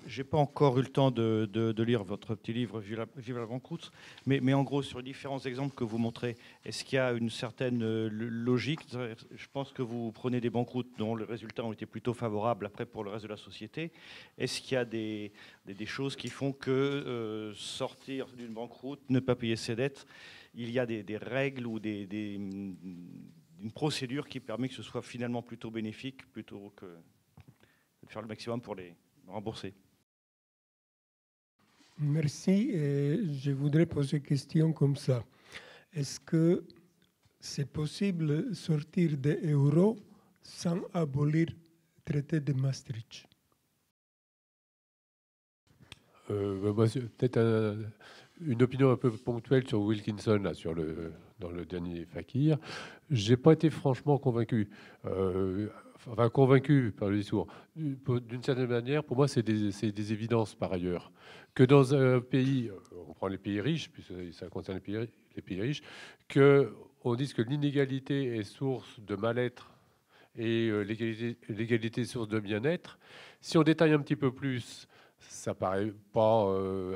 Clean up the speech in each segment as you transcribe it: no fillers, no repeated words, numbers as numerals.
J'ai pas encore eu le temps de lire votre petit livre Vive la banqueroute, mais en gros, sur les différents exemples que vous montrez, est-ce qu'il y a une certaine logique? Je pense que vous prenez des banqueroutes dont les résultats ont été plutôt favorables après pour le reste de la société. Est-ce qu'il y a des choses qui font que sortir d'une banqueroute, ne pas payer ses dettes, il y a des règles ou une procédure qui permet que ce soit finalement plutôt bénéfique plutôt que de faire le maximum pour les rembourser? Merci. Et je voudrais poser une question comme ça. Est-ce que c'est possible de sortir de l'euro sans abolir le traité de Maastricht? Peut-être une opinion un peu ponctuelle sur Wilkinson, là, dans le dernier Fakir. Je n'ai pas été franchement convaincu. Enfin, convaincu par le discours. D'une certaine manière, pour moi, c'est des évidences par ailleurs. Que dans un pays, on prend les pays riches, puisque ça concerne les pays riches, qu'on dise que l'inégalité est source de mal-être et l'égalité est source de bien-être. Si on détaille un petit peu plus, ça paraît pas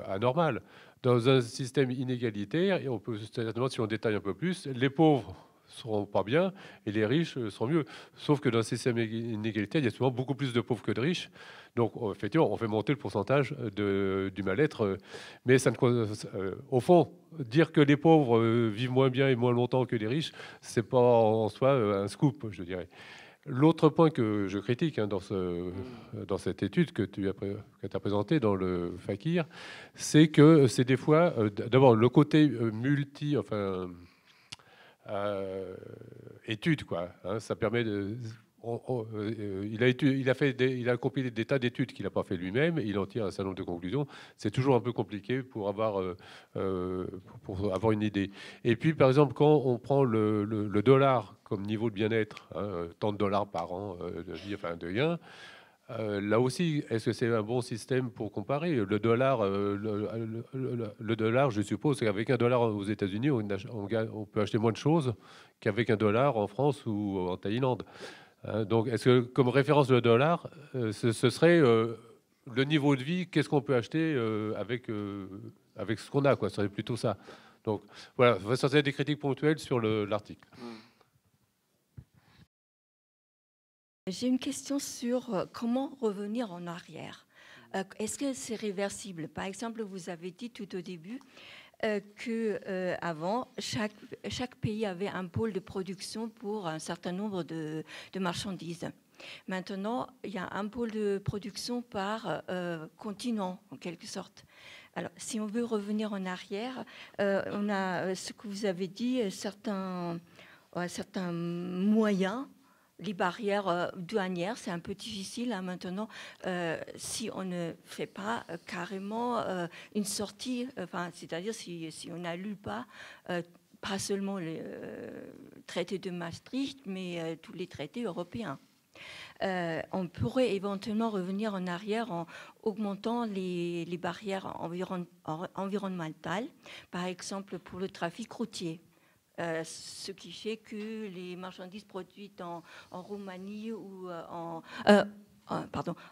anormal. Dans un système inégalitaire, et on peut certainement, si on détaille un peu plus, les pauvres seront pas bien et les riches seront mieux. Sauf que dans un système inégalitaire, il y a souvent beaucoup plus de pauvres que de riches. Donc, effectivement, on fait monter le pourcentage du mal-être. Mais ça au fond, dire que les pauvres vivent moins bien et moins longtemps que les riches, c'est pas en soi un scoop, je dirais. L'autre point que je critique dans cette étude que tu as présentée dans le Fakir, c'est que c'est des fois, d'abord, le côté étude, quoi. Hein, ça permet de. Il a compilé des tas d'études qu'il n'a pas fait lui-même. Il en tire un certain nombre de conclusions. C'est toujours un peu compliqué pour avoir une idée. Et puis, par exemple, quand on prend le dollar comme niveau de bien-être, hein, tant de dollars par an de vie, enfin de gains, là aussi, est-ce que c'est un bon système pour comparer le dollar, le dollar, je suppose qu'avec un dollar aux États-Unis, on peut acheter moins de choses qu'avec un dollar en France ou en Thaïlande. Donc, est-ce que, comme référence le dollar, ce serait le niveau de vie, qu'est-ce qu'on peut acheter avec ce qu'on a, quoi, ce serait plutôt ça. Donc, voilà, ça serait des critiques ponctuelles sur l'article. J'ai une question sur comment revenir en arrière. Est-ce que c'est réversible? Par exemple, vous avez dit tout au début que avant, chaque pays avait un pôle de production pour un certain nombre de marchandises. Maintenant, il y a un pôle de production par continent, en quelque sorte. Alors, si on veut revenir en arrière, on a ce que vous avez dit, certains moyens. Les barrières douanières, c'est un peu difficile hein, maintenant. Si on ne fait pas carrément une sortie, c'est-à-dire si on n'annule pas seulement le traité de Maastricht, mais tous les traités européens. On pourrait éventuellement revenir en arrière en augmentant les barrières environnementales, par exemple pour le trafic routier. Ce qui fait que les marchandises produites en Roumanie ou en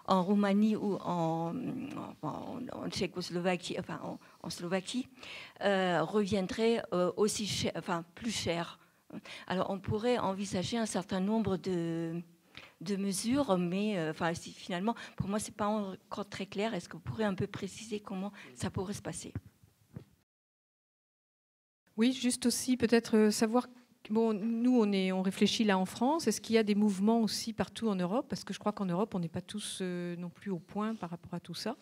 Roumanie ou en Tchécoslovaquie, en Slovaquie, reviendraient aussi cher, plus cher. Alors on pourrait envisager un certain nombre de mesures, mais finalement, pour moi, c'est pas encore très clair. Est-ce que vous pourrez un peu préciser comment ça pourrait se passer? Oui, juste aussi peut-être savoir, bon, nous on réfléchit là en France, est-ce qu'il y a des mouvements aussi partout en Europe? Parce que je crois qu'en Europe on n'est pas tous non plus au point par rapport à tout ça.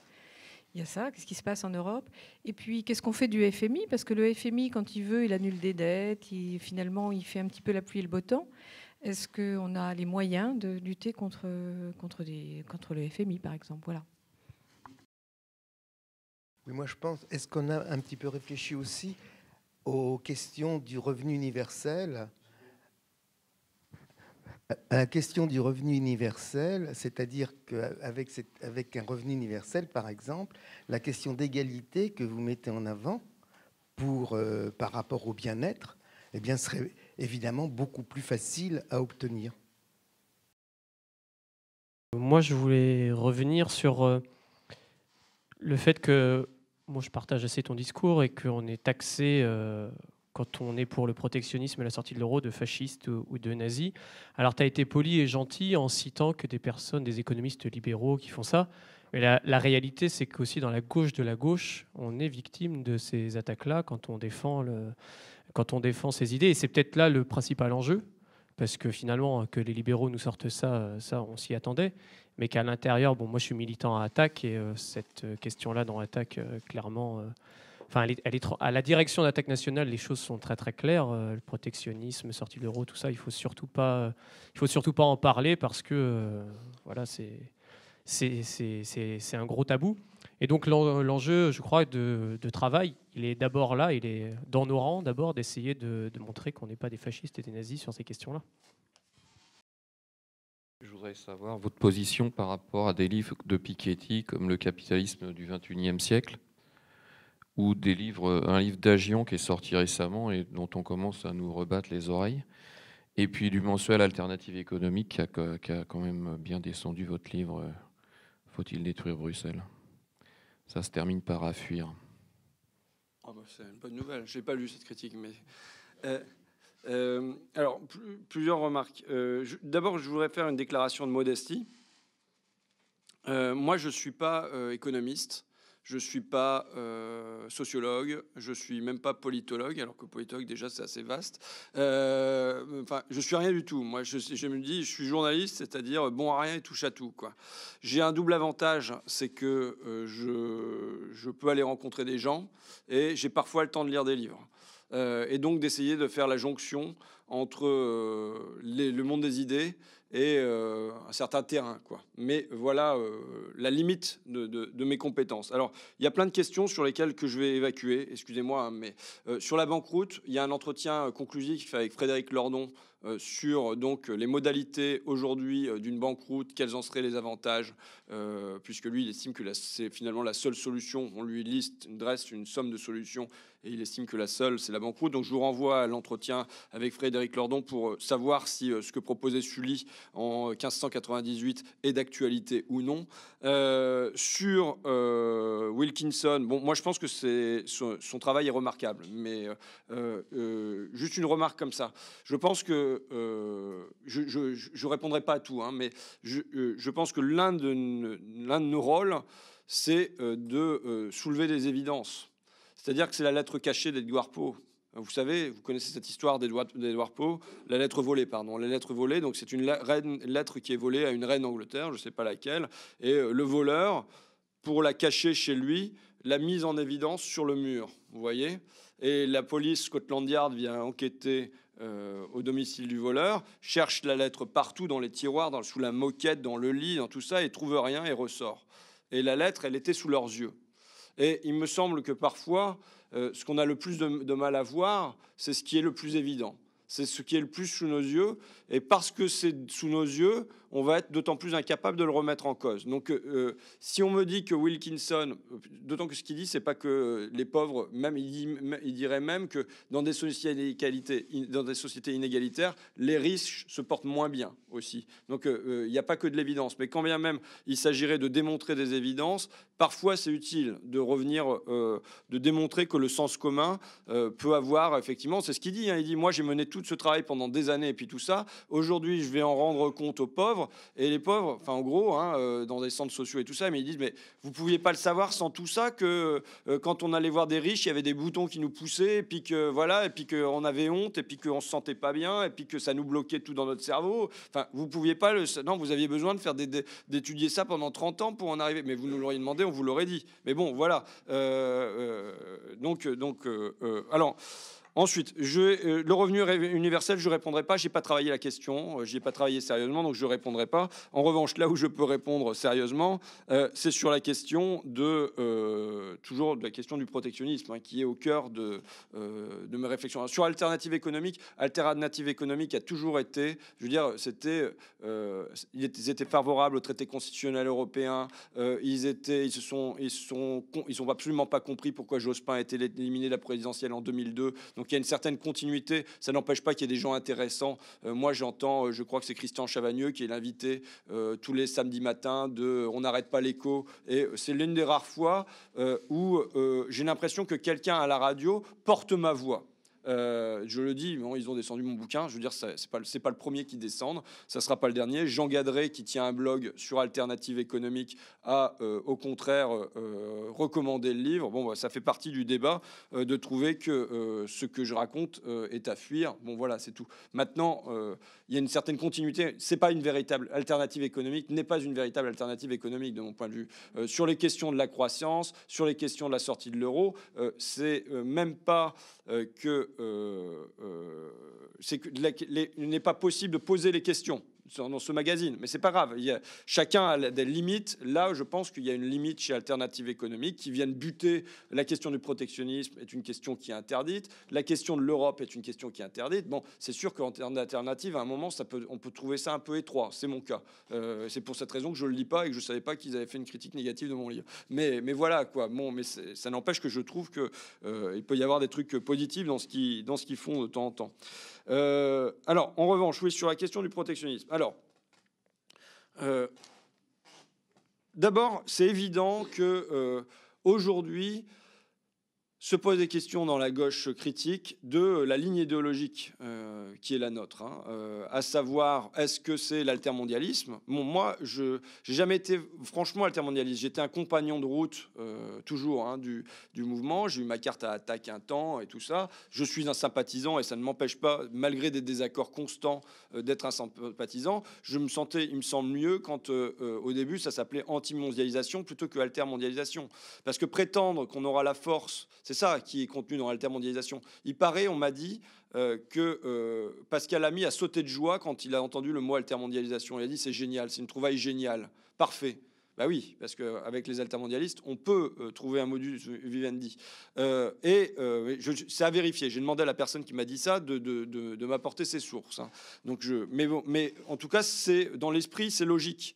Il y a ça, qu'est-ce qui se passe en Europe? Et puis qu'est-ce qu'on fait du FMI? Parce que le FMI, quand il veut, il annule des dettes, finalement il fait un petit peu la pluie et le beau temps. Est-ce qu'on a les moyens de lutter contre le FMI par exemple? Voilà. Oui, moi je pense, est-ce qu'on a un petit peu réfléchi aussi aux questions du revenu universel, à la question du revenu universel, c'est-à-dire qu'avec un revenu universel, par exemple, la question d'égalité que vous mettez en avant par rapport au bien-être, eh bien, serait évidemment beaucoup plus facile à obtenir. Moi, je voulais revenir sur le fait que, moi je partage assez ton discours et qu'on est taxé, quand on est pour le protectionnisme et la sortie de l'euro, de fasciste ou de nazi. Alors tu as été poli et gentil en citant que des personnes, des économistes libéraux qui font ça. Mais la réalité, c'est qu'aussi dans la gauche de la gauche, on est victime de ces attaques-là quand on défend ces idées. Et c'est peut-être là le principal enjeu, parce que finalement, que les libéraux nous sortent ça, on s'y attendait. Mais qu'à l'intérieur, bon, moi je suis militant à Attac, et cette question-là dans Attac, clairement... Enfin, à la direction d'Attaque nationale, les choses sont très très claires. Le protectionnisme, sortie de l'euro, tout ça, il faut surtout pas en parler parce que voilà, c'est un gros tabou. Et donc l'enjeu, je crois, de travail, il est d'abord là, il est dans nos rangs d'abord d'essayer de montrer qu'on n'est pas des fascistes et des nazis sur ces questions-là. Je voudrais savoir votre position par rapport à des livres de Piketty comme Le capitalisme du XXIe siècle, ou un livre d'Agion qui est sorti récemment et dont on commence à nous rebattre les oreilles, et puis du mensuel Alternative économique qui a quand même bien descendu votre livre Faut-il détruire Bruxelles? Ça se termine par à fuir. Oh bah c'est une bonne nouvelle, je n'ai pas lu cette critique, mais... alors, plusieurs remarques. D'abord, je voudrais faire une déclaration de modestie. Moi, je ne suis pas économiste. Je ne suis pas sociologue, je ne suis même pas politologue, alors que politologue, déjà, c'est assez vaste. Enfin, je ne suis rien du tout. Moi, je me dis, je suis journaliste, c'est-à-dire bon à rien et touche à tout, quoi. J'ai un double avantage, c'est que je peux aller rencontrer des gens et j'ai parfois le temps de lire des livres. Et donc d'essayer de faire la jonction entre le monde des idées et un certain terrain, quoi. Mais voilà la limite de mes compétences. Alors, il y a plein de questions sur lesquelles que je vais évacuer, excusez-moi, hein, mais sur la banqueroute, il y a un entretien conclusif avec Frédéric Lordon sur donc les modalités aujourd'hui d'une banqueroute, quels en seraient les avantages, puisque lui, il estime que c'est finalement la seule solution. On lui dresse une somme de solutions et il estime que la seule, c'est la banqueroute. Donc je vous renvoie à l'entretien avec Frédéric Lordon pour savoir si ce que proposait Sully en 1598 est d'actualité ou non. Sur Wilkinson, bon, moi je pense que son travail est remarquable, mais juste une remarque comme ça. Je pense que je répondrai pas à tout, hein, mais je pense que l'un de nos rôles, c'est de soulever des évidences. C'est-à-dire que c'est la lettre cachée d'Edgar Poe. Vous savez, vous connaissez cette histoire d'Edward Poe, la lettre volée, pardon. La lettre volée, donc c'est une lettre qui est volée à une reine d'Angleterre, je ne sais pas laquelle, et le voleur, pour la cacher chez lui, l'a mise en évidence sur le mur, vous voyez. Et la police Scotland Yard vient enquêter au domicile du voleur, cherche la lettre partout dans les tiroirs, sous la moquette, dans le lit, dans tout ça, et trouve rien et ressort. Et la lettre, elle était sous leurs yeux. Et il me semble que parfois, ce qu'on a le plus de mal à voir, c'est ce qui est le plus évident. C'est ce qui est le plus sous nos yeux. Et parce que c'est sous nos yeux, on va être d'autant plus incapable de le remettre en cause. Donc, si on me dit que Wilkinson, d'autant que ce qu'il dit, c'est pas que les pauvres, même il dirait même que dans des sociétés inégalitaires, les riches se portent moins bien aussi. Donc, il n'y a pas que de l'évidence. Mais quand bien même il s'agirait de démontrer des évidences, parfois c'est utile de revenir, de démontrer que le sens commun peut avoir, effectivement, c'est ce qu'il dit. Hein, il dit, moi j'ai mené tout ce travail pendant des années et puis tout ça. Aujourd'hui, je vais en rendre compte aux pauvres. Et les pauvres, enfin en gros, hein, dans des centres sociaux et tout ça, mais ils disent, mais vous pouviez pas le savoir sans tout ça que quand on allait voir des riches, il y avait des boutons qui nous poussaient, et puis que voilà, et puis qu'on avait honte, et puis qu'on se sentait pas bien, et puis que ça nous bloquait tout dans notre cerveau. Enfin, vous pouviez pas non, vous aviez besoin de faire d'étudier ça pendant 30 ans pour en arriver. Mais vous nous l'auriez demandé, on vous l'aurait dit. Mais bon, voilà. Alors. Ensuite, le revenu universel, je ne répondrai pas. Je n'ai pas travaillé la question, je n'y ai pas travaillé sérieusement, donc je ne répondrai pas. En revanche, là où je peux répondre sérieusement, c'est sur la question toujours de la question du protectionnisme, hein, qui est au cœur de mes réflexions. Sur Alternative économique a toujours été, je veux dire, ils étaient favorables au traité constitutionnel européen. Ils n'ont absolument pas compris pourquoi Jospin a été éliminé de la présidentielle en 2002. Donc il y a une certaine continuité. Ça n'empêche pas qu'il y ait des gens intéressants. Moi, j'entends, je crois que c'est Christian Chavagneux qui est l'invité tous les samedis matins de On n'arrête pas l'écho. Et c'est l'une des rares fois où j'ai l'impression que quelqu'un à la radio porte ma voix. Je le dis, bon, ils ont descendu mon bouquin. Je veux dire, c'est pas le premier qui descende, ça sera pas le dernier. Jean Gadret, qui tient un blog sur Alternative économique, a au contraire recommandé le livre. Bon, bah, ça fait partie du débat de trouver que ce que je raconte est à fuir. Bon, voilà, c'est tout. Maintenant, il y a une certaine continuité. C'est pas une véritable alternative économique, n'est pas une véritable alternative économique de mon point de vue. Sur les questions de la croissance, sur les questions de la sortie de l'euro, c'est même pas il n'est pas possible de poser les questions dans ce magazine, mais c'est pas grave. Chacun a des limites. Là, je pense qu'il y a une limite chez Alternative économique qui viennent buter. La question du protectionnisme est une question qui est interdite. La question de l'Europe est une question qui est interdite. Bon, c'est sûr qu'en termes d'alternative, à un moment, on peut trouver ça un peu étroit. C'est mon cas. C'est pour cette raison que je le lis pas et que je savais pas qu'ils avaient fait une critique négative de mon livre. Mais voilà quoi. Bon, mais ça n'empêche que je trouve que il peut y avoir des trucs positifs dans ce qu'ils font de temps en temps. Alors, en revanche, oui, sur la question du protectionnisme. Alors, d'abord, c'est évident que aujourd'hui se posent des questions dans la gauche critique de la ligne idéologique qui est la nôtre, à savoir, est-ce que c'est l'altermondialisme? Bon, moi, je n'ai jamais été franchement altermondialiste. J'étais un compagnon de route, toujours, du mouvement. J'ai eu ma carte à attaque un temps et tout ça. Je suis un sympathisant et ça ne m'empêche pas, malgré des désaccords constants, d'être un sympathisant. Je me sentais, il me semble mieux quand, au début, ça s'appelait anti-mondialisation plutôt que altermondialisation. Parce que prétendre qu'on aura la force... C'est ça qui est contenu dans l'altermondialisation. Il paraît, on m'a dit, que Pascal Lamy a sauté de joie quand il a entendu le mot altermondialisation. Il a dit c'est génial, c'est une trouvaille géniale, parfait. Bah oui, parce qu'avec les altermondialistes, on peut trouver un modus vivendi. C'est à vérifier. J'ai demandé à la personne qui m'a dit ça de m'apporter ses sources. Donc mais en tout cas, dans l'esprit, c'est logique.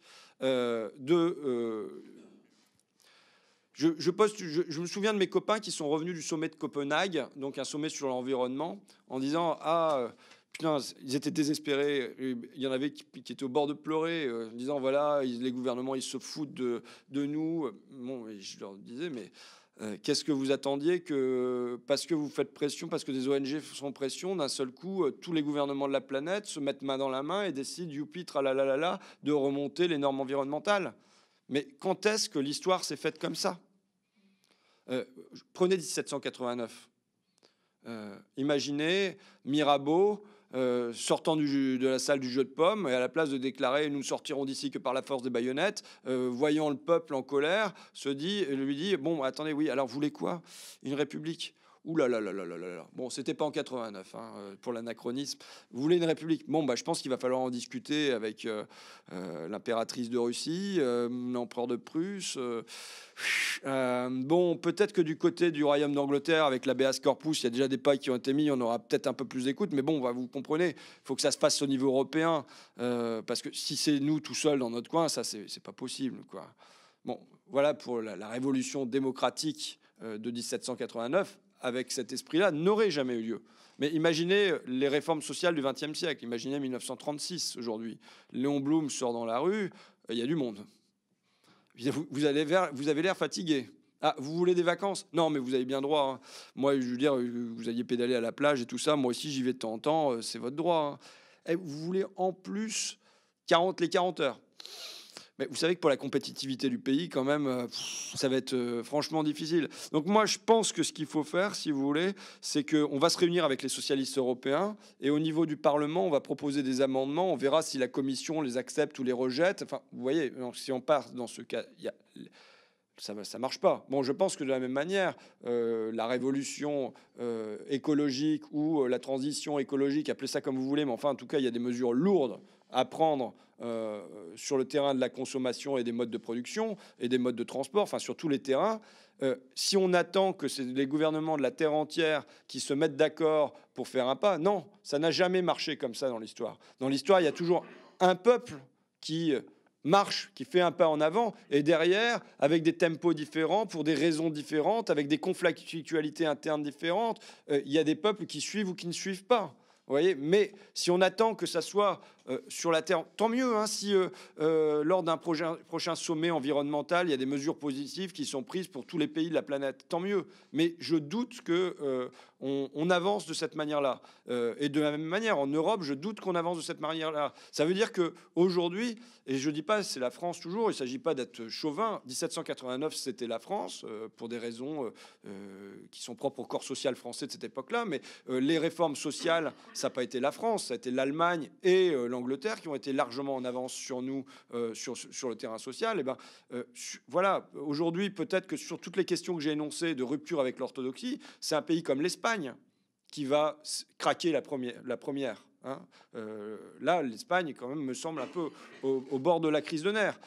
Je me souviens de mes copains qui sont revenus du sommet de Copenhague, donc un sommet sur l'environnement, en disant putain, ils étaient désespérés. Il y en avait qui étaient au bord de pleurer, en disant voilà, les gouvernements ils se foutent de nous. Bon, et je leur disais mais qu'est-ce que vous attendiez que parce que vous faites pression, parce que des ONG font pression, d'un seul coup, tous les gouvernements de la planète se mettent main dans la main et décident youpi tralalala de remonter les normes environnementales. Mais quand est-ce que l'histoire s'est faite comme ça? Prenez 1789. Imaginez Mirabeau sortant de la salle du jeu de pommes et à la place de déclarer « nous ne sortirons d'ici que par la force des baïonnettes », voyant le peuple en colère, lui dit « bon, attendez, oui, alors vous voulez quoi? Une république ?» Ouh là là là là là là. Bon, c'était pas en 89 pour l'anachronisme. Vous voulez une république? Bon, bah, je pense qu'il va falloir en discuter avec l'impératrice de Russie, l'empereur de Prusse. Bon, peut-être que du côté du royaume d'Angleterre, avec l'habeas corpus, il y a déjà des pas qui ont été mis. On aura peut-être un peu plus d'écoute, mais bon, vous comprenez. Il faut que ça se fasse au niveau européen, parce que si c'est nous tout seuls dans notre coin, ça c'est pas possible, quoi. Bon, voilà pour la révolution démocratique de 1789. Avec cet esprit-là, n'aurait jamais eu lieu. Mais imaginez les réformes sociales du XXe siècle. Imaginez 1936 aujourd'hui. Léon Blum sort dans la rue, il y a du monde. Vous avez l'air fatigué. Ah, vous voulez des vacances? Non, mais vous avez bien droit. Moi, je veux dire, vous alliez pédaler à la plage et tout ça. Moi aussi, j'y vais de temps en temps. C'est votre droit. Et vous voulez en plus les 40 heures. Mais vous savez que pour la compétitivité du pays, quand même, ça va être franchement difficile. Donc moi, je pense que ce qu'il faut faire, si vous voulez, c'est qu'on va se réunir avec les socialistes européens et au niveau du Parlement, on va proposer des amendements. On verra si la Commission les accepte ou les rejette. Enfin, vous voyez, si on part dans ce cas, ça marche pas. Bon, je pense que de la même manière, la révolution écologique ou la transition écologique, appelez ça comme vous voulez, mais enfin, en tout cas, il y a des mesures lourdes à prendre sur le terrain de la consommation et des modes de production et des modes de transport, enfin sur tous les terrains. Si on attend que c'est les gouvernements de la terre entière qui se mettent d'accord pour faire un pas, non, ça n'a jamais marché comme ça dans l'histoire. Dans l'histoire, il y a toujours un peuple qui marche, qui fait un pas en avant, et derrière, avec des tempos différents, pour des raisons différentes, avec des conflictualités internes différentes, il y a des peuples qui suivent ou qui ne suivent pas. Vous voyez, mais si on attend que ça soit sur la Terre, tant mieux. Hein, si lors d'un prochain sommet environnemental, il y a des mesures positives qui sont prises pour tous les pays de la planète, tant mieux. Mais je doute que on avance de cette manière-là. Et de la même manière, en Europe, je doute qu'on avance de cette manière-là. Ça veut dire que aujourd'hui, et je dis pas c'est la France toujours, il ne s'agit pas d'être chauvin. 1789, c'était la France pour des raisons qui sont propres au corps social français de cette époque-là. Mais les réformes sociales, ça n'a pas été la France, ça a été l'Allemagne et l'Angleterre qui ont été largement en avance sur nous sur le terrain social. Et ben voilà, aujourd'hui peut-être que sur toutes les questions que j'ai énoncées de rupture avec l'orthodoxie, c'est un pays comme l'Espagne qui va craquer la première. Hein. Là, l'Espagne, quand même, me semble un peu au bord de la crise de nerfs.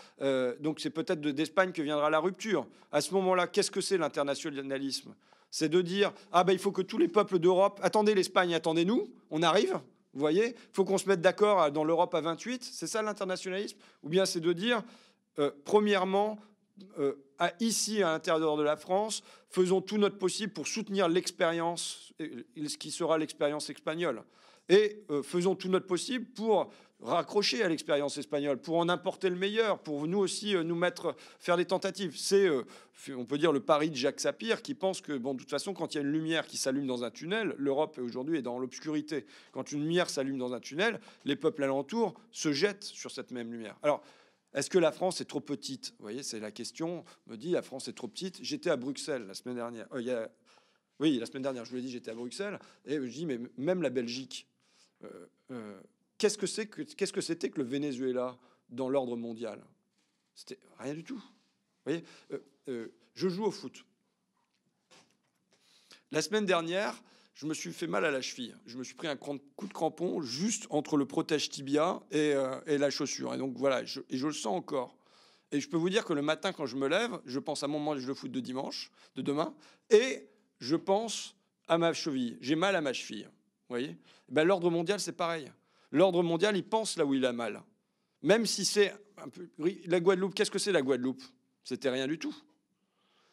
Donc c'est peut-être d'Espagne que viendra la rupture. À ce moment-là, qu'est-ce que c'est l'internationalisme? C'est de dire, ah ben il faut que tous les peuples d'Europe, attendez l'Espagne, attendez-nous, on arrive. Vous voyez, il faut qu'on se mette d'accord dans l'Europe à 28. C'est ça l'internationalisme? Ou bien c'est de dire, premièrement, ici à l'intérieur de la France, faisons tout notre possible pour soutenir l'expérience, ce qui sera l'expérience espagnole. Et faisons tout notre possible pour raccrocher à l'expérience espagnole, pour en importer le meilleur, pour nous aussi faire des tentatives. C'est, on peut dire, le pari de Jacques Sapir qui pense que, bon, de toute façon, quand il y a une lumière qui s'allume dans un tunnel, l'Europe aujourd'hui est dans l'obscurité. Quand une lumière s'allume dans un tunnel, les peuples alentours se jettent sur cette même lumière. Alors, est-ce que la France est trop petite? Vous voyez, c'est la question. On me dit, la France est trop petite. J'étais à Bruxelles la semaine dernière. Oui, la semaine dernière, je vous l'ai dit, j'étais à Bruxelles. Et je dis, mais même la Belgique... qu'est-ce que c'était que le Venezuela dans l'ordre mondial? C'était rien du tout. Vous voyez, je joue au foot. La semaine dernière, je me suis fait mal à la cheville. Je me suis pris un coup de crampon juste entre le protège tibia et la chaussure. Et donc voilà, je le sens encore. Et je peux vous dire que le matin, quand je me lève, je pense à mon match de foot de demain, et je pense à ma cheville. J'ai mal à ma cheville. Vous voyez, ben, l'ordre mondial, c'est pareil. L'ordre mondial, il pense là où il a mal. Même si c'est un peu... La Guadeloupe, qu'est-ce que c'est la Guadeloupe? C'était rien du tout.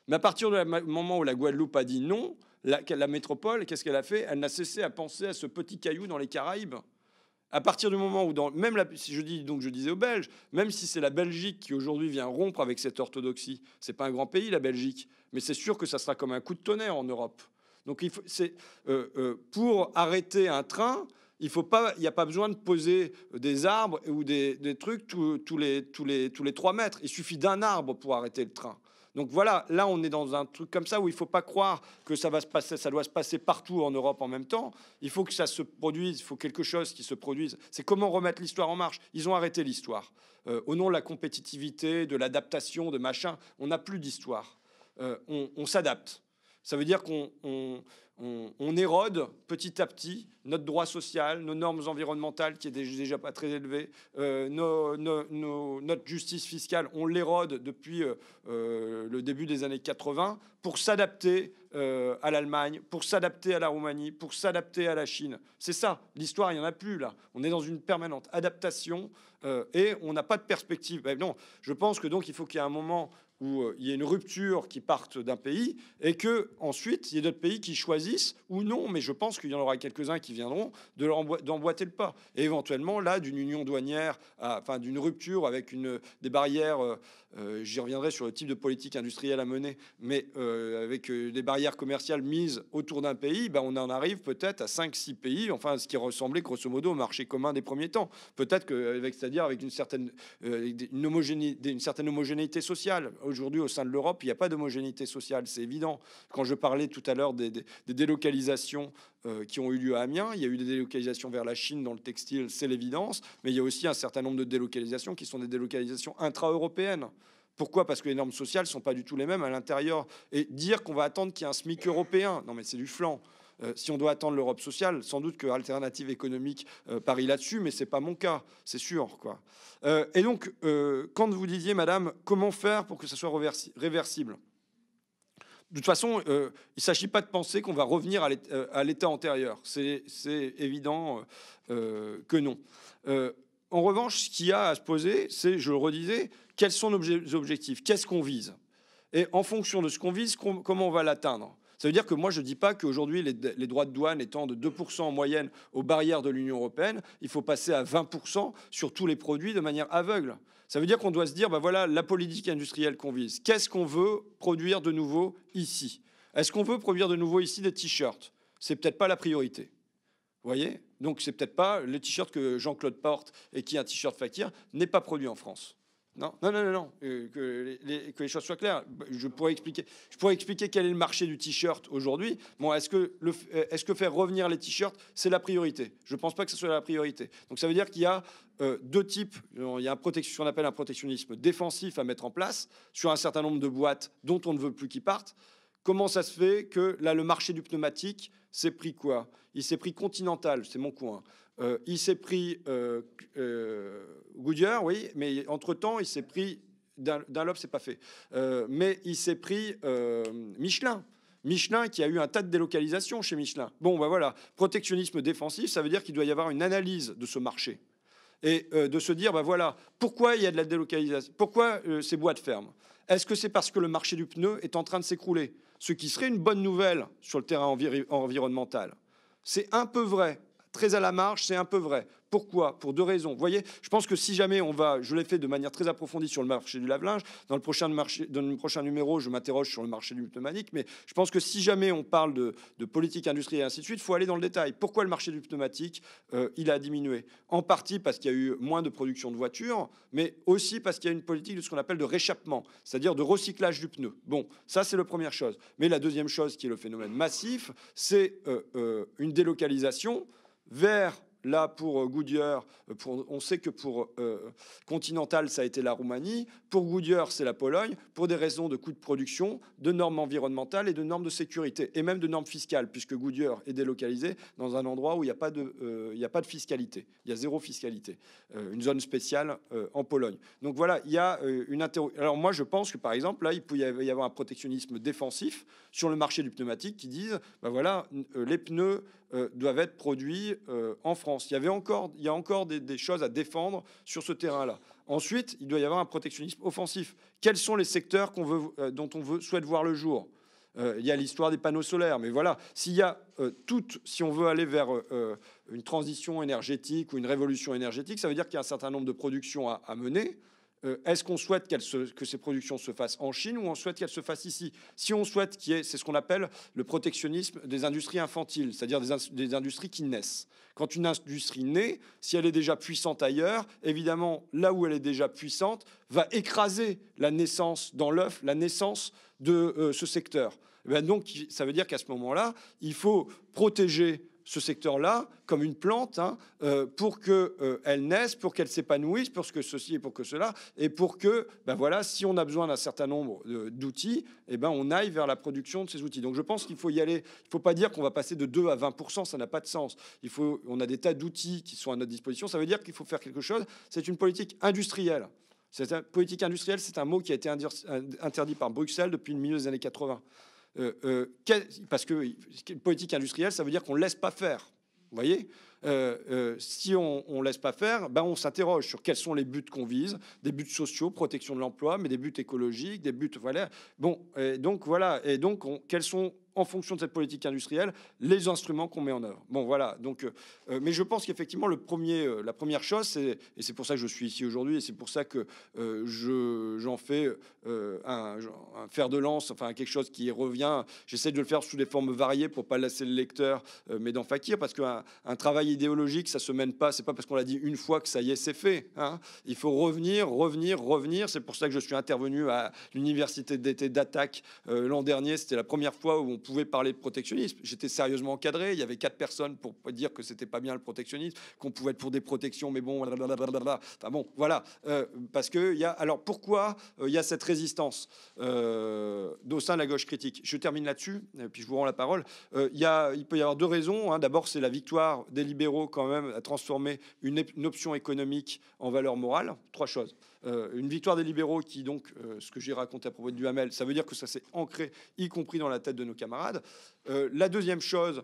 Mais à partir du moment où la Guadeloupe a dit non, la métropole, qu'est-ce qu'elle a fait? Elle n'a cessé à penser à ce petit caillou dans les Caraïbes. À partir du moment où, si je disais aux Belges, même si c'est la Belgique qui aujourd'hui vient rompre avec cette orthodoxie, c'est pas un grand pays, la Belgique, mais c'est sûr que ça sera comme un coup de tonnerre en Europe. Donc, pour arrêter un train, il n'y a pas besoin de poser des arbres ou des trucs tous les 3 mètres. Il suffit d'un arbre pour arrêter le train. Donc voilà, là on est dans un truc comme ça où il ne faut pas croire que ça doit se passer partout en Europe en même temps. Il faut que ça se produise, il faut quelque chose qui se produise. C'est comment remettre l'histoire en marche. Ils ont arrêté l'histoire. Au nom de la compétitivité, de l'adaptation, de machin, on n'a plus d'histoire. On s'adapte. Ça veut dire qu'on érode petit à petit notre droit social, nos normes environnementales qui est déjà pas très élevées, notre justice fiscale, on l'érode depuis le début des années 80 pour s'adapter à l'Allemagne, pour s'adapter à la Roumanie, pour s'adapter à la Chine. C'est ça, l'histoire, il n'y en a plus là. On est dans une permanente adaptation et on n'a pas de perspective. Ben non, je pense que donc il faut qu'il y ait un moment où il y ait une rupture qui parte d'un pays et que ensuite il y ait d'autres pays qui choisissent ou non, mais je pense qu'il y en aura quelques-uns qui viendront d'emboîter le pas. Et éventuellement là d'une union douanière, enfin d'une rupture avec des barrières. J'y reviendrai sur le type de politique industrielle à mener, mais avec des barrières commerciales mises autour d'un pays, ben on en arrive peut-être à 5-6 pays, enfin ce qui ressemblait grosso modo au marché commun des premiers temps. Peut-être c'est-à-dire avec une certaine homogénéité sociale. Aujourd'hui, au sein de l'Europe, il n'y a pas d'homogénéité sociale, c'est évident. Quand je parlais tout à l'heure des délocalisations qui ont eu lieu à Amiens, il y a eu des délocalisations vers la Chine dans le textile, c'est l'évidence, mais il y a aussi un certain nombre de délocalisations qui sont des délocalisations intra-européennes. Pourquoi? Parce que les normes sociales ne sont pas du tout les mêmes à l'intérieur. Et dire qu'on va attendre qu'il y ait un SMIC européen, non mais c'est du flan. Si on doit attendre l'Europe sociale, sans doute que Alternative économique parie là-dessus, mais c'est pas mon cas, c'est sûr, quoi. Et donc, quand vous disiez, madame, comment faire pour que ça soit réversible? De toute façon, il ne s'agit pas de penser qu'on va revenir à l'état antérieur. C'est évident que non. en revanche, ce qu'il y a à se poser, c'est, je le redisais, quels sont nos objectifs? Qu'est-ce qu'on vise? Et en fonction de ce qu'on vise, comment on va l'atteindre? Ça veut dire que moi, je ne dis pas qu'aujourd'hui, les droits de douane étant de 2% en moyenne aux barrières de l'Union européenne, il faut passer à 20% sur tous les produits de manière aveugle. Ça veut dire qu'on doit se dire, ben voilà, la politique industrielle qu'on vise. Qu'est-ce qu'on veut produire de nouveau ici? Est-ce qu'on veut produire de nouveau ici des t-shirts? C'est peut-être pas la priorité. Vous voyez? Donc, c'est peut-être pas le t-shirt que Jean-Claude porte et qui est un t-shirt Fakir n'est pas produit en France. Non. Que les choses soient claires. Je pourrais expliquer quel est le marché du t-shirt aujourd'hui. Bon, est-ce que faire revenir les t-shirts, c'est la priorité? Je ne pense pas que ce soit la priorité. Donc ça veut dire qu'il y a deux types. Il y a ce qu'on appelle un protectionnisme défensif à mettre en place sur un certain nombre de boîtes dont on ne veut plus qu'ils partent. Comment ça se fait que là, le marché du pneumatique s'est pris quoi? Il s'est pris Continental, c'est mon coin. Il s'est pris Goodyear, oui, mais entre-temps, il s'est pris Dunlop, c'est pas fait. Mais il s'est pris Michelin. Michelin qui a eu un tas de délocalisations chez Michelin. Bon, ben voilà, protectionnisme défensif, ça veut dire qu'il doit y avoir une analyse de ce marché. Et de se dire, ben voilà, pourquoi il y a de la délocalisation? Pourquoi ces boîtes ferment? Est-ce que c'est parce que le marché du pneu est en train de s'écrouler? Ce qui serait une bonne nouvelle sur le terrain environnemental. C'est un peu vrai. Très à la marge, c'est un peu vrai. Pourquoi? Pour deux raisons. Vous voyez, je pense que si jamais on va, je l'ai fait de manière très approfondie sur le marché du lave-linge, dans le prochain numéro, je m'interroge sur le marché du pneumatique, mais je pense que si jamais on parle de politique industrielle et ainsi de suite, il faut aller dans le détail. Pourquoi le marché du pneumatique, il a diminué? En partie parce qu'il y a eu moins de production de voitures, mais aussi parce qu'il y a une politique de ce qu'on appelle de réchappement, c'est-à-dire de recyclage du pneu. Bon, ça c'est la première chose. Mais la deuxième chose qui est le phénomène massif, c'est une délocalisation vers, là, pour Goodyear, on sait que pour Continental, ça a été la Roumanie. Pour Goodyear, c'est la Pologne, pour des raisons de coûts de production, de normes environnementales et de normes de sécurité, et même de normes fiscales, puisque Goodyear est délocalisé dans un endroit où il n'y a pas de fiscalité. Il y a zéro fiscalité. Une zone spéciale en Pologne. Donc voilà, il y a une interrogation. Alors moi, je pense que, par exemple, là, il peut y avoir un protectionnisme défensif sur le marché du pneumatique qui disent, ben voilà, les pneus doivent être produits en France. Il y a encore des choses à défendre sur ce terrain-là. Ensuite, il doit y avoir un protectionnisme offensif. Quels sont les secteurs dont on souhaite voir le jour? Il y a l'histoire des panneaux solaires, mais voilà, si on veut aller vers une transition énergétique ou une révolution énergétique, ça veut dire qu'il y a un certain nombre de productions à mener. Est-ce qu'on souhaite que ces productions se fassent en Chine ou on souhaite qu'elles se fassent ici? Si on souhaite c'est ce qu'on appelle le protectionnisme des industries infantiles, c'est-à-dire des industries qui naissent. Quand une industrie naît, si elle est déjà puissante ailleurs, évidemment, là où elle est déjà puissante, va écraser la naissance dans l'œuf, la naissance de ce secteur. Et bien donc, ça veut dire qu'à ce moment-là, il faut protéger ce secteur-là comme une plante pour qu'elle naisse, pour qu'elle s'épanouisse, pour que ceci et pour que cela, et pour que, ben voilà, si on a besoin d'un certain nombre d'outils, eh ben on aille vers la production de ces outils. Donc je pense qu'il faut y aller. Il ne faut pas dire qu'on va passer de 2 à 20%, ça n'a pas de sens. On a des tas d'outils qui sont à notre disposition. Ça veut dire qu'il faut faire quelque chose. C'est une politique industrielle. Politique industrielle, c'est un mot qui a été interdit par Bruxelles depuis le milieu des années 80. Parce que politique industrielle, ça veut dire qu'on ne laisse pas faire. Vous voyez, si on ne laisse pas faire, ben on s'interroge sur quels sont les buts qu'on vise, des buts sociaux, protection de l'emploi, mais des buts écologiques, des buts, voilà. Bon, donc voilà, quels sont, en fonction de cette politique industrielle, les instruments qu'on met en œuvre. Bon, voilà. Donc, mais je pense qu'effectivement, la première chose, et c'est pour ça que je suis ici aujourd'hui, et c'est pour ça que j'en fais un fer de lance, enfin quelque chose qui revient. J'essaie de le faire sous des formes variées pour pas lasser le lecteur, mais dans Fakir, parce qu'un travail idéologique, ça se mène pas. C'est pas parce qu'on l'a dit une fois que ça y est, c'est fait. Hein. Il faut revenir. C'est pour ça que je suis intervenu à l'université d'été d'Attaque l'an dernier. C'était la première fois où on pouvait parler de protectionnisme. J'étais sérieusement encadré. Il y avait 4 personnes pour dire que c'était pas bien le protectionnisme, qu'on pouvait être pour des protections, mais bon, blablabla. Enfin bon, voilà. Parce que alors pourquoi il y a cette résistance au sein de la gauche critique? Je termine là-dessus, et puis je vous rends la parole. Il peut y avoir 2 raisons. Hein. D'abord, c'est la victoire des libéraux quand même à transformer une option économique en valeur morale. 3 choses. Une victoire des libéraux qui, donc, ce que j'ai raconté à propos de Duhamel, ça veut dire que ça s'est ancré, y compris dans la tête de nos camarades. La deuxième chose,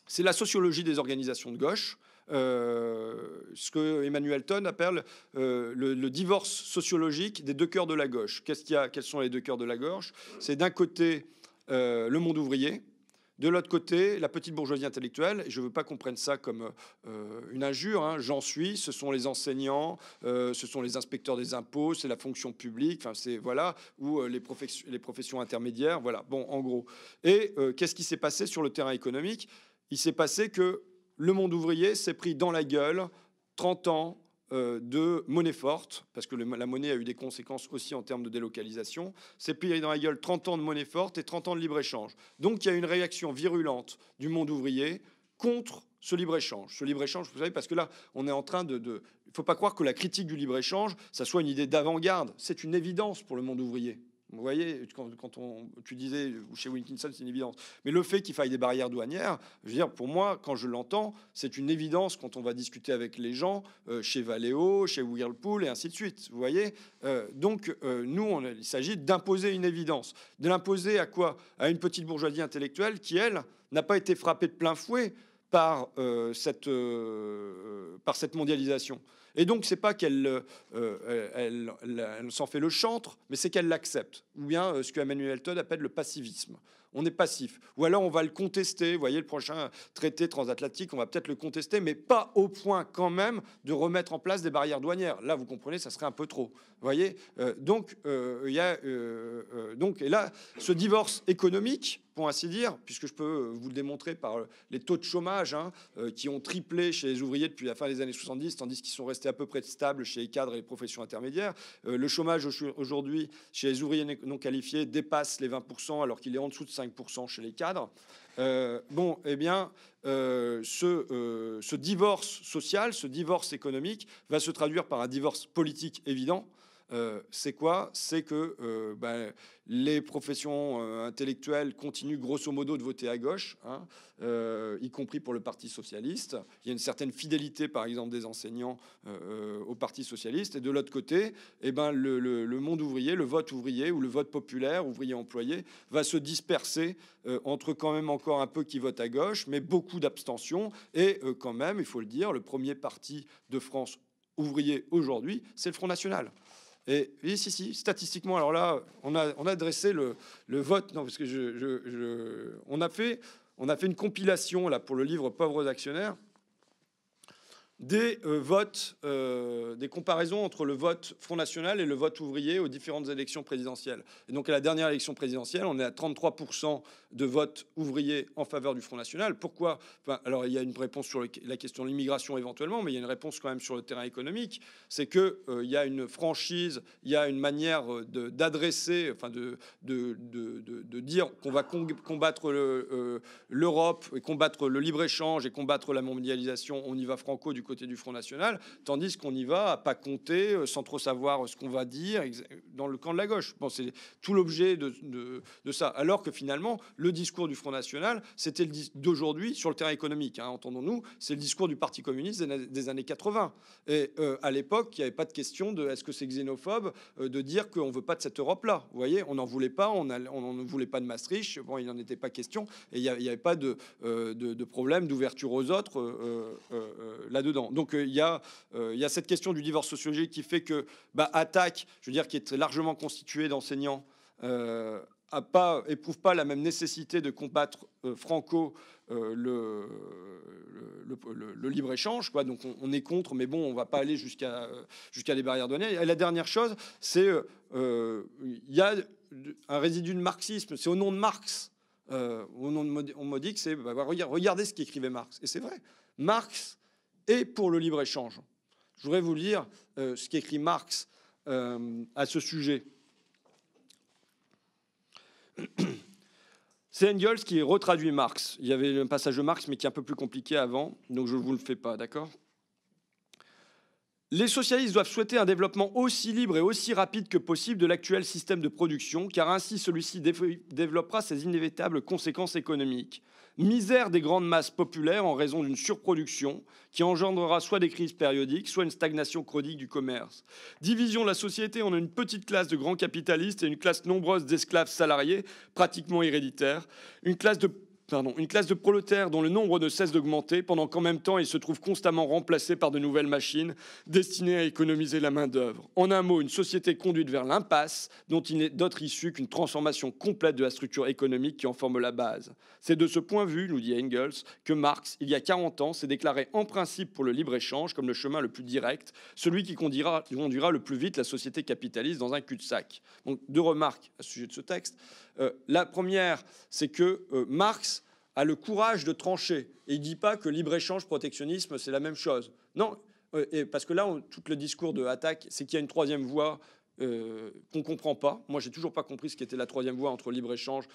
c'est la sociologie des organisations de gauche. Ce que Emmanuel Ton appelle le divorce sociologique des deux cœurs de la gauche. Quels sont les deux cœurs de la gauche? C'est d'un côté le monde ouvrier, de l'autre côté la petite bourgeoisie intellectuelle. Et je ne veux pas qu'on prenne ça comme une injure, hein. J'en suis, ce sont les enseignants, ce sont les inspecteurs des impôts, c'est la fonction publique, enfin, c'est, voilà, ou les professions intermédiaires, voilà, bon, en gros. Et qu'est-ce qui s'est passé sur le terrain économique? Il s'est passé que le monde ouvrier s'est pris dans la gueule 30 ans de monnaie forte, parce que la monnaie a eu des conséquences aussi en termes de délocalisation, s'est pris dans la gueule 30 ans de monnaie forte et 30 ans de libre-échange. Donc il y a une réaction virulente du monde ouvrier contre ce libre-échange. Ce libre-échange, vous savez, parce que là, on est en train de... Il ne faut pas croire que la critique du libre-échange, ça soit une idée d'avant-garde. C'est une évidence pour le monde ouvrier. Vous voyez, tu disais, chez Wilkinson, c'est une évidence. Mais le fait qu'il faille des barrières douanières, je veux dire, pour moi, quand je l'entends, c'est une évidence quand on va discuter avec les gens chez Valeo, chez Whirlpool, et ainsi de suite. Vous voyez, donc, nous, il s'agit d'imposer une évidence. De l'imposer à quoi? À une petite bourgeoisie intellectuelle qui, elle, n'a pas été frappée de plein fouet par cette mondialisation. Et donc, c'est pas qu'elle s'en fait le chantre, mais c'est qu'elle l'accepte. Ou bien ce que Emmanuel Todd appelle le passivisme. On est passif. Ou alors, on va le contester. Vous voyez, le prochain traité transatlantique, on va peut-être le contester, mais pas au point quand même de remettre en place des barrières douanières. Là, vous comprenez, ça serait un peu trop. Vous voyez, donc, et là, ce divorce économique, pour ainsi dire, puisque je peux vous le démontrer par les taux de chômage qui ont triplé chez les ouvriers depuis la fin des années 70, tandis qu'ils sont restés à peu près stables chez les cadres et les professions intermédiaires. Le chômage aujourd'hui chez les ouvriers non qualifiés dépasse les 20%, alors qu'il est en dessous de 5% chez les cadres. Bon, eh bien, ce divorce social, ce divorce économique va se traduire par un divorce politique évident. C'est quoi? C'est que les professions intellectuelles continuent grosso modo de voter à gauche, hein, y compris pour le Parti socialiste. Il y a une certaine fidélité, par exemple, des enseignants au Parti socialiste. Et de l'autre côté, le monde ouvrier, le vote ouvrier ou le vote populaire, ouvrier-employé, va se disperser entre quand même encore un peu qui votent à gauche, mais beaucoup d'abstention. Et quand même, il faut le dire, le premier parti de France ouvrier aujourd'hui, c'est le Front National. Et oui, si, statistiquement, alors là, on a dressé le vote, non, parce que on a fait une compilation là pour le livre Pauvres actionnaires des votes, des comparaisons entre le vote Front National et le vote ouvrier aux différentes élections présidentielles. Et donc à la dernière élection présidentielle, on est à 33% de vote ouvrier en faveur du Front National. Pourquoi? Alors il y a une réponse sur la question de l'immigration éventuellement, mais il y a une réponse quand même sur le terrain économique. C'est que il y a une franchise, il y a une manière d'adresser, enfin de dire qu'on va combattre l'Europe et combattre le libre-échange et combattre la mondialisation. On y va franco du côté du Front National, tandis qu'on y va à pas compter, sans trop savoir ce qu'on va dire, dans le camp de la gauche. Bon, c'est tout l'objet de ça. Alors que finalement, le discours du Front National, c'était d'aujourd'hui sur le terrain économique, hein, entendons-nous, c'est le discours du Parti communiste des années 80. Et à l'époque, il n'y avait pas de question de est-ce que c'est xénophobe de dire qu'on ne veut pas de cette Europe-là. Vous voyez, on n'en voulait pas, on ne voulait pas de Maastricht, bon, il n'en était pas question, et il n'y avait pas de problème d'ouverture aux autres là-dedans. Donc il y a cette question du divorce sociologique qui fait que Attaque, je veux dire, qui est largement constitué d'enseignants, éprouve pas la même nécessité de combattre franco le libre-échange, quoi. Donc on est contre, mais bon, on va pas aller jusqu'à des barrières douanières. Et la dernière chose, c'est il y a un résidu de marxisme, c'est au nom de Marx, au nom de Modic, c'est regardez ce qu'écrivait Marx. Et c'est vrai, Marx est pour le libre-échange. Je voudrais vous lire ce qu'écrit Marx à ce sujet. C'est Engels qui retraduit Marx. Il y avait un passage de Marx, mais qui est un peu plus compliqué avant, donc je ne vous le fais pas, d'accord ? Les socialistes doivent souhaiter un développement aussi libre et aussi rapide que possible de l'actuel système de production, car ainsi celui-ci développera ses inévitables conséquences économiques. Misère des grandes masses populaires en raison d'une surproduction qui engendrera soit des crises périodiques, soit une stagnation chronique du commerce. Division de la société en une petite classe de grands capitalistes et une classe nombreuse d'esclaves salariés, pratiquement héréditaires. Une classe de une classe de prolétaires dont le nombre ne cesse d'augmenter, pendant qu'en même temps, ils se trouvent constamment remplacés par de nouvelles machines destinées à économiser la main-d'œuvre. En un mot, une société conduite vers l'impasse, dont il n'est d'autre issue qu'une transformation complète de la structure économique qui en forme la base. C'est de ce point de vue, nous dit Engels, que Marx, il y a 40 ans, s'est déclaré en principe pour le libre-échange comme le chemin le plus direct, celui qui conduira le plus vite la société capitaliste dans un cul-de-sac. Donc, 2 remarques à ce sujet de ce texte. La première, c'est que Marx a le courage de trancher. Et il ne dit pas que libre-échange, protectionnisme, c'est la même chose. Non, parce que là, tout le discours de Attaque, c'est qu'il y a une troisième voie qu'on ne comprend pas. Moi, j'ai toujours pas compris ce qu'était la troisième voie entre libre-échange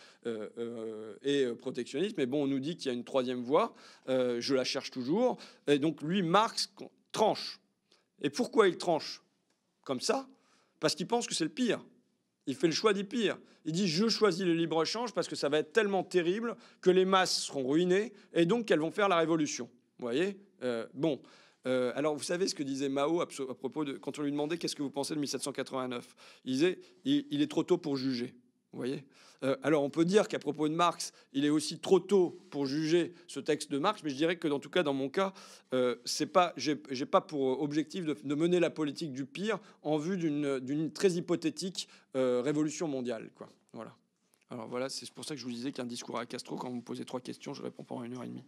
et protectionnisme. Mais bon, on nous dit qu'il y a une troisième voie. Je la cherche toujours. Et donc, lui, Marx, tranche. Et pourquoi il tranche comme ça? Parce qu'il pense que c'est le pire. Il fait le choix du pire. Il dit « je choisis le libre-échange parce que ça va être tellement terrible que les masses seront ruinées et donc qu'elles vont faire la révolution. » Vous voyez alors, vous savez ce que disait Mao à propos de... Quand on lui demandait « qu'est-ce que vous pensez de 1789 ?» Il disait « il est trop tôt pour juger. » Vous voyez. Alors, on peut dire qu'à propos de Marx, il est aussi trop tôt pour juger ce texte de Marx, mais je dirais que, en tout cas, dans mon cas, j'ai pas pour objectif de mener la politique du pire en vue d'une très hypothétique révolution mondiale, quoi. Voilà. Alors voilà, c'est pour ça que je vous disais qu'un discours à Castro, quand vous me posez 3 questions, je réponds pendant 1h30.